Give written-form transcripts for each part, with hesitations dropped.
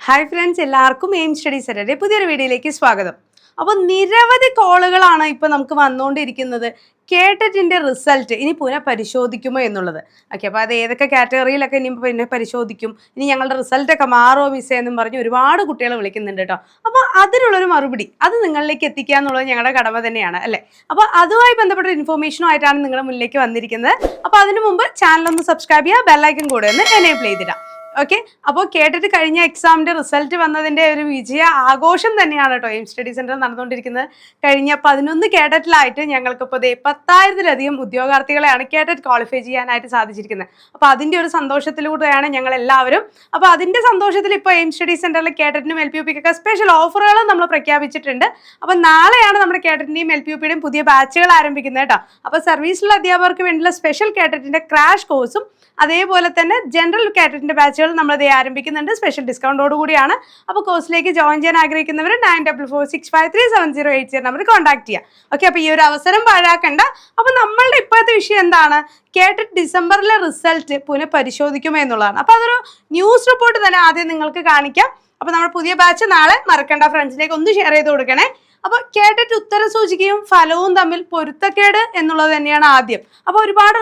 Hi friends, എല്ലാവർക്കും aim study സെന്ററിന്റെ പുതിയൊരു വീഡിയോയിലേക്ക് സ്വാഗതം. അപ്പോൾ നിരവധി കോളുകളാണ് ഇപ്പോൾ നമുക്ക് വന്നുകൊണ്ടിരിക്കുന്നത്. കേട്ടറ്റിൻ്റെ റിസൾട്ട് ഇനി പുനഃപരിശോധിക്കുമോ എന്നുള്ളത്. ഓക്കെ, അപ്പോൾ അത് ഏതൊക്കെ കാറ്റഗറിയിലൊക്കെ ഇനി പിന്നെ പരിശോധിക്കും, ഇനി ഞങ്ങളുടെ റിസൾട്ടൊക്കെ മാറുമോ മിസ്സേ എന്നും പറഞ്ഞ് ഒരുപാട് കുട്ടികൾ വിളിക്കുന്നുണ്ട് കേട്ടോ. അപ്പോൾ അതിനുള്ളൊരു മറുപടി അത് നിങ്ങളിലേക്ക് എത്തിക്കുക എന്നുള്ളത് ഞങ്ങളുടെ കടമ തന്നെയാണ് അല്ലേ. അപ്പോൾ അതുമായി ബന്ധപ്പെട്ട ഇൻഫോർമേഷനുമായിട്ടാണ് നിങ്ങളുടെ മുന്നിലേക്ക് വന്നിരിക്കുന്നത്. അപ്പോൾ അതിനു മുമ്പ് ചാനലൊന്ന് സബ്സ്ക്രൈബ് ചെയ്യുക, ബെല്ലൈക്കൺ കൂടെ ഒന്ന് എനേബിൾ ചെയ്തിടാം. ഓക്കെ, അപ്പോൾ കേട്ടിട്ട് കഴിഞ്ഞ എക്സാമിൻ്റെ റിസൾട്ട് വന്നതിൻ്റെ ഒരു വിജയ ആഘോഷം തന്നെയാണ് കേട്ടോ എയിം സ്റ്റഡി സെൻറ്റർ നടന്നുകൊണ്ടിരിക്കുന്നത്. കഴിഞ്ഞ 11 കേഡറ്റിലായിട്ട് ഞങ്ങൾക്കിപ്പോൾ 10,000-ലധികം ഉദ്യോഗാർത്ഥികളെയാണ് കേഡറ്റ് ക്വാളിഫൈ ചെയ്യാനായിട്ട് സാധിച്ചിരിക്കുന്നത്. അപ്പോൾ അതിൻ്റെ ഒരു സന്തോഷത്തിലൂടെയാണ് ഞങ്ങളെല്ലാവരും. അപ്പോൾ അതിൻ്റെ സന്തോഷത്തിൽ ഇപ്പോൾ എയിം സ്റ്റഡി സെൻറ്ററിൽ കേഡറ്റിനും LPUP-ക്കൊക്കെ സ്പെഷ്യൽ ഓഫറുകൾ നമ്മൾ പ്രഖ്യാപിച്ചിട്ടുണ്ട്. അപ്പോൾ നാളെയാണ് നമ്മുടെ കേഡറ്റിൻ്റെയും LPUP-യുടെയും പുതിയ ബാച്ചുകൾ ആരംഭിക്കുന്നത് കേട്ടോ. അപ്പോൾ സർവീസിലുള്ള അധ്യാപകർക്ക് വേണ്ടിയുള്ള സ്പെഷ്യൽ കേഡറ്റിൻ്റെ ക്രാഷ് കോഴ്സും അതേപോലെ തന്നെ ജനറൽ കാറ്റഗറിൻ്റെ ബാച്ചുകൾ നമ്മളത് ആരംഭിക്കുന്നുണ്ട്. സ്പെഷ്യൽ ഡിസ്കൗണ്ടോട് കൂടിയാണ്. അപ്പോൾ കോഴ്സിലേക്ക് ജോയിൻ ചെയ്യാൻ ആഗ്രഹിക്കുന്നവർ 9446537080 നമ്പർ കോൺടാക്ട് ചെയ്യുക. ഓക്കെ, അപ്പോൾ ഈ ഒരു അവസരം പാഴാക്കണ്ട. അപ്പോൾ നമ്മളുടെ ഇപ്പോഴത്തെ വിഷയം എന്താണ്? കേട്ടിട്ട് ഡിസംബറിലെ റിസൾട്ട് പുനഃപരിശോധിക്കുമോ എന്നുള്ളതാണ്. അപ്പോൾ അതൊരു ന്യൂസ് റിപ്പോർട്ട് തന്നെ ആദ്യം നിങ്ങൾക്ക് കാണിക്കാം. അപ്പോൾ നമ്മുടെ പുതിയ ബാച്ച് നാളെ മറക്കണ്ട, ഫ്രണ്ട്സിലേക്ക് ഒന്ന് ഷെയർ ചെയ്ത് കൊടുക്കണേ. അപ്പോൾ കേട്ടിട്ട് ഉത്തരസൂചികയും ഫലവും തമ്മിൽ പൊരുത്തക്കേട് എന്നുള്ളത് തന്നെയാണ് ആദ്യം. അപ്പോൾ ഒരുപാട്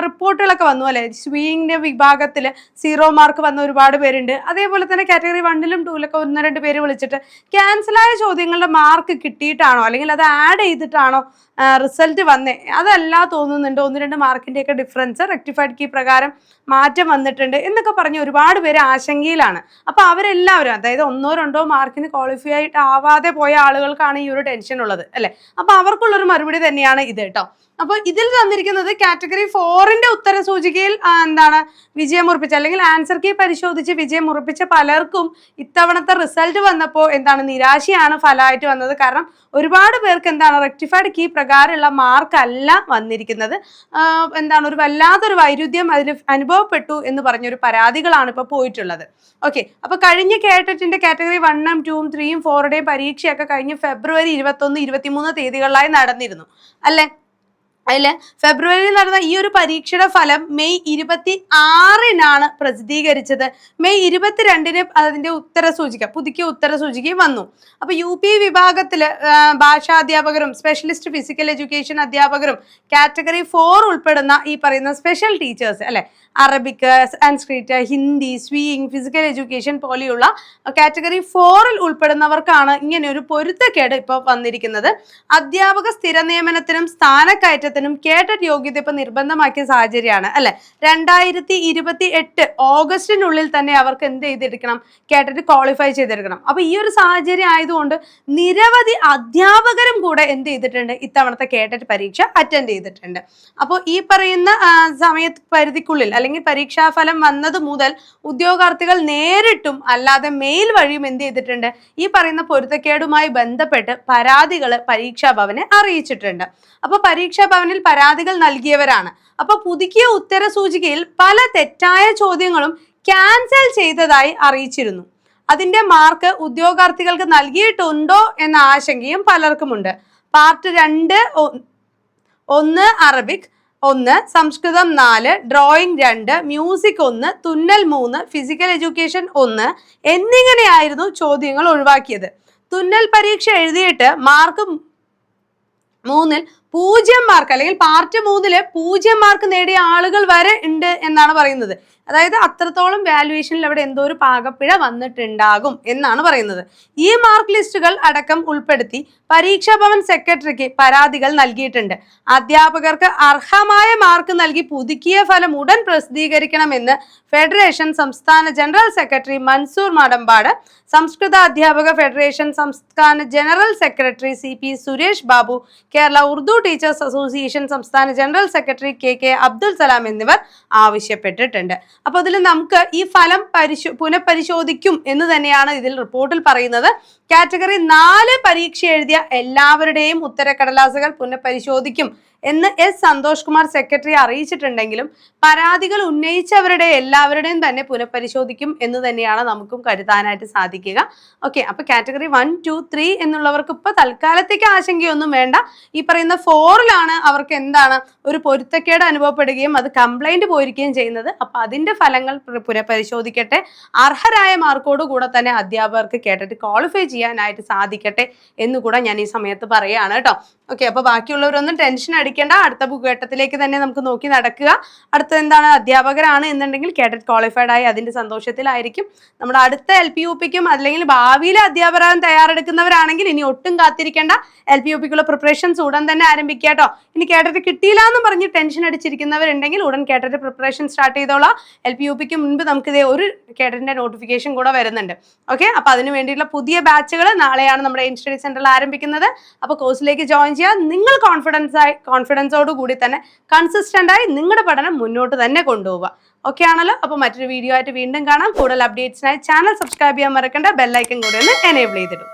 റിപ്പോർട്ടുകളൊക്കെ വന്നു അല്ലേ. സ്വീയിങ്ങിൻ്റെ വിഭാഗത്തിൽ 0 മാർക്ക് വന്ന ഒരുപാട് പേരുണ്ട്. അതേപോലെ തന്നെ കാറ്റഗറി 1ലും 2ലൊക്കെ 1-2 പേര് വിളിച്ചിട്ട് ക്യാൻസലായ ചോദ്യങ്ങളുടെ മാർക്ക് കിട്ടിയിട്ടാണോ അല്ലെങ്കിൽ അത് ആഡ് ചെയ്തിട്ടാണോ റിസൾട്ട് വന്നേ, അതല്ല തോന്നുന്നുണ്ട്. 1-2 മാർക്കിൻ്റെയൊക്കെ ഡിഫറൻസ് റെക്ടിഫൈഡ് കീ പ്രകാരം മാറ്റം വന്നിട്ടുണ്ട് എന്നൊക്കെ പറഞ്ഞ് ഒരുപാട് പേര് ആശങ്കയിലാണ്. അപ്പോൾ അവരെല്ലാവരും, അതായത് 1-2 മാർക്കിന് ക്വാളിഫൈ ആയിട്ട് ആവാതെ പോയ ആളുകൾക്കാണ് ഈ ഒരു ടെൻഷൻ ഉള്ളത് അല്ലേ. അപ്പോൾ അവർക്കുള്ളൊരു മറുപടി തന്നെയാണ് ഇത് കേട്ടോ. അപ്പോൾ ഇതിൽ തന്നിരിക്കുന്നത് കാറ്റഗറി 4ന്റെ ഉത്തരസൂചികയിൽ വിജയം ഉറപ്പിച്ച അല്ലെങ്കിൽ ആൻസർ കീ പരിശോധിച്ച് വിജയം ഉറപ്പിച്ച പലർക്കും ഇത്തവണത്തെ റിസൾട്ട് വന്നപ്പോൾ നിരാശയാണ് ഫലമായിട്ട് വന്നത്. കാരണം ഒരുപാട് പേർക്ക് റെക്ടിഫൈഡ് കീ പ്രകാരമുള്ള മാർക്കല്ല വന്നിരിക്കുന്നത്. ഒരു വല്ലാത്തൊരു വൈരുദ്ധ്യം അതിൽ അനുഭവപ്പെട്ടു എന്ന് പറഞ്ഞൊരു പരാതികളാണ് ഇപ്പോൾ പോയിട്ടുള്ളത്. ഓക്കെ, അപ്പോൾ കഴിഞ്ഞ കേട്ടറ്റിൻ്റെ കാറ്റഗറി 1, 2, 3, 4യുടെയും പരീക്ഷയൊക്കെ കഴിഞ്ഞ് ഫെബ്രുവരി 21, 23 തീയതികളിലായി നടന്നിരുന്നു അല്ലേ. അതിൽ ഫെബ്രുവരിയിൽ നടന്ന ഈ ഒരു പരീക്ഷയുടെ ഫലം മെയ് 26-നാണ് പ്രസിദ്ധീകരിച്ചത്. മെയ് 22-ന് അതിൻ്റെ ഉത്തരസൂചിക, പുതുക്കിയ ഉത്തരസൂചികയും വന്നു. അപ്പോൾ UP വിഭാഗത്തിൽ ഭാഷാധ്യാപകരും സ്പെഷ്യലിസ്റ്റ് ഫിസിക്കൽ എഡ്യൂക്കേഷൻ അധ്യാപകരും കാറ്റഗറി 4 ഉൾപ്പെടുന്ന ഈ പറയുന്ന സ്പെഷ്യൽ ടീച്ചേഴ്സ് അല്ലെ, Arabic, Sanskrit, Hindi, sewing, physical education പോലെയുള്ള കാറ്റഗറി 4-ൽ ഉൾപ്പെടുന്നവർക്കാണ് ഇങ്ങനെ ഒരു പൊരുത്തക്കേട് ഇപ്പോൾ വന്നിരിക്കുന്നത്. അധ്യാപക സ്ഥിര നിയമനത്തിനും സ്ഥാനക്കയറ്റ കേട്ടറ്റ് യോഗ്യത ഇപ്പൊ നിർബന്ധമാക്കിയ സാഹചര്യമാണ് അല്ലെ. 2028 ഓഗസ്റ്റിനുള്ളിൽ തന്നെ അവർക്ക് എന്ത് ചെയ്തെടുക്കണം? കേട്ടറ്റ് ക്വാളിഫൈ ചെയ്തെടുക്കണം. അപ്പൊ ഈ ഒരു സാഹചര്യം ആയതുകൊണ്ട് നിരവധി അധ്യാപകരും കൂടെ എന്ത് ചെയ്തിട്ടുണ്ട്? ഇത്തവണത്തെ കേട്ടറ്റ് പരീക്ഷ അറ്റൻഡ് ചെയ്തിട്ടുണ്ട്. അപ്പോൾ ഈ പറയുന്ന സമയത്ത് പരിധിക്കുള്ളിൽ അല്ലെങ്കിൽ പരീക്ഷാഫലം വന്നത് മുതൽ ഉദ്യോഗാർത്ഥികൾ നേരിട്ടും അല്ലാതെ മെയിൽ വഴിയും എന്ത് ചെയ്തിട്ടുണ്ട്? ഈ പറയുന്ന പൊരുത്തക്കേടുമായി ബന്ധപ്പെട്ട് പരാതികൾ പരീക്ഷാ ഭവനെ അറിയിച്ചിട്ടുണ്ട്. അപ്പോൾ പരീക്ഷാ ഭവനിൽ പരാതികൾ നൽകിയവരാണ്. അപ്പോൾ പുതുക്കിയ ഉത്തരസൂചികയിൽ പല തെറ്റായ ചോദ്യങ്ങളും ക്യാൻസൽ ചെയ്തതായി അറിയിച്ചിരുന്നു. അതിന്റെ മാർക്ക് ഉദ്യോഗാർത്ഥികൾക്ക് നൽകിയിട്ടുണ്ടോ എന്ന ആശങ്കയും പലർക്കുമുണ്ട്. പാർട്ട് 2 1 അറബിക് 1, സംസ്കൃതം 4, ഡ്രോയിങ് 2, മ്യൂസിക് 1, തുന്നൽ 3, ഫിസിക്കൽ എഡ്യൂക്കേഷൻ 1 എന്നിങ്ങനെയായിരുന്നു ചോദ്യങ്ങൾ ഒഴിവാക്കിയത്. തുന്നൽ പരീക്ഷ എഴുതിയിട്ട് മാർക്ക് 3-ൽ 0 മാർക്ക് അല്ലെങ്കിൽ പാർട്ട് 3-ല് 0 മാർക്ക് നേടിയ ആളുകൾ വരെ ഉണ്ട് എന്നാണ് പറയുന്നത്. അതായത് അത്രത്തോളം വാല്യുവേഷനിൽ അവിടെ എന്തോ ഒരു പാകപ്പിഴ വന്നിട്ടുണ്ടാകും എന്നാണ് പറയുന്നത്. ഈ മാർക്ക് ലിസ്റ്റുകൾ അടക്കം ഉൾപ്പെടുത്തി പരീക്ഷാ ഭവൻ സെക്രട്ടറിക്ക് പരാതികൾ നൽകിയിട്ടുണ്ട്. അധ്യാപകർക്ക് അർഹമായ മാർക്ക് നൽകി പുതുക്കിയ ഫലം ഉടൻ പ്രസിദ്ധീകരിക്കണമെന്ന് ഫെഡറേഷൻ സംസ്ഥാന ജനറൽ സെക്രട്ടറി മൻസൂർ മടമ്പാട്, സംസ്കൃത അധ്യാപക ഫെഡറേഷൻ സംസ്ഥാന general secretary CP Suresh Babu, Kerala Urdu teachers association സംസ്ഥാന general secretary KK Abdul Salam എന്നിവർ ആവശ്യപ്പെട്ടിട്ടുണ്ട്. അപ്പോൾ അതിൽ നമുക്ക് ഈ ഫലം പുനഃപരിശോധിക്കും എന്ന് തന്നെയാണ് ഇതിൽ റിപ്പോർട്ടിൽ പറയുന്നത്. കാറ്റഗറി 4 പരീക്ഷ എഴുതിയ എല്ലാവരുടെയും ഉത്തരക്കടലാസുകൾ പുനഃപരിശോധിക്കും എന്ന് എസ് സന്തോഷ് കുമാർ സെക്രട്ടറി അറിയിച്ചിട്ടുണ്ടെങ്കിലും പരാതികൾ ഉന്നയിച്ചവരുടെ എല്ലാവരുടെയും തന്നെ പുനഃപരിശോധിക്കും എന്ന് തന്നെയാണ് നമുക്കും കരുതാനായിട്ട് സാധിക്കുക. ഓക്കെ, അപ്പൊ കാറ്റഗറി 1, 2, 3 എന്നുള്ളവർക്ക് ഇപ്പൊ തൽക്കാലത്തേക്ക് ആശങ്കയൊന്നും വേണ്ട. ഈ പറയുന്ന 4ലാണ് അവർക്ക് എന്താണ് ഒരു പൊരുത്തക്കേട് അനുഭവപ്പെടുകയും അത് കംപ്ലൈന്റ് പോയിരിക്കുകയും ചെയ്യുന്നത്. അപ്പൊ അതിന്റെ ഫലങ്ങൾ പുനഃപരിശോധിക്കട്ടെ. അർഹരായ മാർക്കോട് കൂടെ തന്നെ അധ്യാപകർക്ക് കേട്ടിട്ട് ക്വാളിഫൈ ചെയ്യാനായിട്ട് സാധിക്കട്ടെ എന്നുകൂടെ ഞാൻ ഈ സമയത്ത് പറയുകയാണ് കേട്ടോ. ഓക്കെ, അപ്പൊ ബാക്കിയുള്ളവരൊന്നും ടെൻഷൻ അടിക്കേണ്ട. അടുത്ത ഭൂഘട്ടത്തിലേക്ക് തന്നെ നമുക്ക് നോക്കി നടക്കുക. അടുത്തത് എന്താണ്, അധ്യാപകരാണ് എന്നുണ്ടെങ്കിൽ കേഡറ്റ് ക്വാളിഫൈഡ് ആയി അതിന്റെ സന്തോഷത്തിലായിരിക്കും. നമ്മുടെ അടുത്ത LPUPക്കും അല്ലെങ്കിൽ ഭാവിയിലെ അധ്യാപകരാൻ തയ്യാറെടുക്കുന്നവരാണെങ്കിൽ ഇനി ഒട്ടും കാത്തിരിക്കേണ്ട. LPUPക്കുള്ള പ്രിപ്പറേഷൻസ് ഉടൻ തന്നെ ആരംഭിക്കുക കേട്ടോ. ഇനി കേഡറ്റ് കിട്ടിയില്ല എന്ന് പറഞ്ഞ് ടെൻഷൻ അടിച്ചിരിക്കുന്നവരുണ്ടെങ്കിൽ ഉടൻ കേഡറ്റ് പ്രിപ്പറേഷൻ സ്റ്റാർട്ട് ചെയ്തോളാം. LPUPക്ക് മുൻപ് നമുക്ക് ഇതേ ഒരു കേഡറ്റിന്റെ നോട്ടിഫിക്കേഷൻ കൂടെ വരുന്നുണ്ട്. ഓക്കെ, അപ്പൊ അതിന് വേണ്ടിയിട്ടുള്ള പുതിയ ബാച്ചുകൾ നാളെയാണ് നമ്മുടെ സ്റ്റഡി സെന്ററിൽ ആരംഭിക്കുന്നത്. അപ്പൊ കോഴ്സിലേക്ക് ജോയിൻ ചെയ്യാൻ നിങ്ങൾ കോൺഫിഡൻസോട് കൂടി തന്നെ കൺസിസ്റ്റന്റ് ആയി നിങ്ങളുടെ പഠനം മുന്നോട്ട് തന്നെ കൊണ്ടുപോവുക. ഓക്കെ ആണല്ലോ? അപ്പൊ മറ്റൊരു വീഡിയോ ആയിട്ട് വീണ്ടും കാണാം. കൂടുതൽ അപ്ഡേറ്റ്സിനായി ചാനൽ സബ്സ്ക്രൈബ് ചെയ്യാൻ മറക്കണ്ട. ബെല്ലൈക്കൻ കൂടി ഒന്ന് എനേബിൾ ചെയ്തിടും.